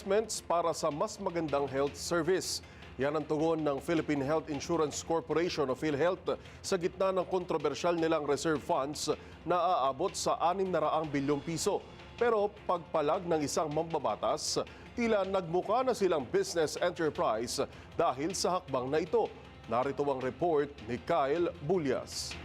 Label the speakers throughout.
Speaker 1: investments para sa mas magandang health service. Yan ang tugon ng Philippine Health Insurance Corporation o PhilHealth sa gitna ng kontrobersyal nilang reserve funds na aabot sa 600 bilyong piso. Pero pagpalag ng isang mambabatas, tila nagmukha na silang business enterprise dahil sa hakbang na ito. Narito ang report ni Kyle Bulyas.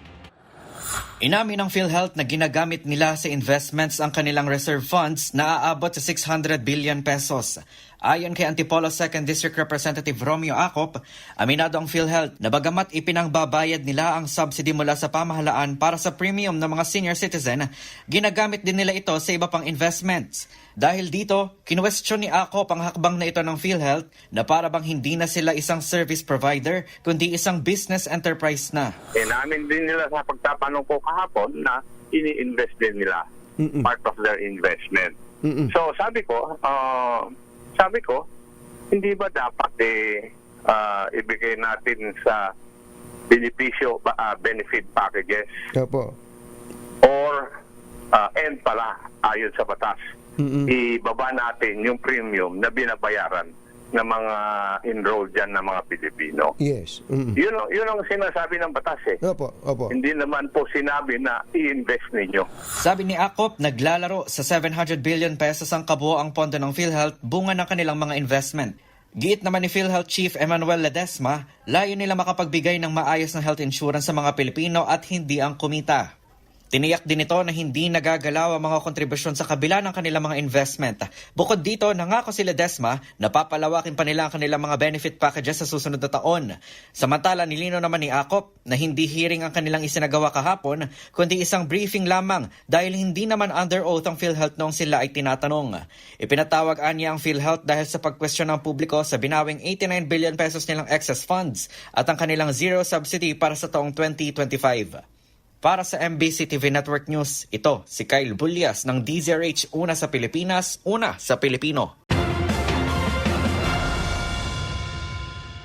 Speaker 2: Inamin ng PhilHealth na ginagamit nila sa investments ang kanilang reserve funds na aabot sa 600 billion pesos. Ayon kay Antipolo 2nd District Representative Romeo Acop, aminado ang PhilHealth na bagamat ipinangbabayad nila ang subsidy mula sa pamahalaan para sa premium ng mga senior citizen, ginagamit din nila ito sa iba pang investments. Dahil dito, kinwestiyon ni Acop ang hakbang na ito ng PhilHealth na para bang hindi na sila isang service provider kundi isang business enterprise na.
Speaker 3: Namin din nila sa pagtatanong ko kahapon na ini-invest din nila part of their investment. So sabi ko, hindi ba dapat ibigay natin sa benepisyo benefit packages?
Speaker 4: Opo.
Speaker 3: Or end pala ayon sa batas. Ibaba natin yung premium na binabayaran ng mga enrolled dyan ng mga Pilipino.
Speaker 4: Yes.
Speaker 3: Yun ang sinasabi ng batas eh.
Speaker 4: Opo.
Speaker 3: Hindi naman po sinabi na i-invest ninyo.
Speaker 2: Sabi ni Acop, naglalaro sa 700 billion pesos ang kabuoang pondo ng PhilHealth bunga ng kanilang mga investment. Giit naman ni PhilHealth Chief Emmanuel Ledesma, layo nila makapagbigay ng maayos na health insurance sa mga Pilipino at hindi ang kumita. Tiniyak din ito na hindi nagagalaw ang mga kontribusyon sa kabila ng kanilang mga investment. Bukod dito, nangako si Ledesma na papalawakin pa nila ang kanilang mga benefit packages sa susunod na taon. Samantala, nilino naman ni Acop na hindi hearing ang kanilang isinagawa kahapon, kundi isang briefing lamang dahil hindi naman under oath ang PhilHealth noong sila ay tinatanong. Ipinatawag niya ang PhilHealth dahil sa pagkwestiyon ng publiko sa binawing 89 billion pesos nilang excess funds at ang kanilang zero subsidy para sa taong 2025. Para sa MBC TV Network News, ito si Kyle Bulyas ng DZRH, una sa Pilipinas, una sa Pilipino.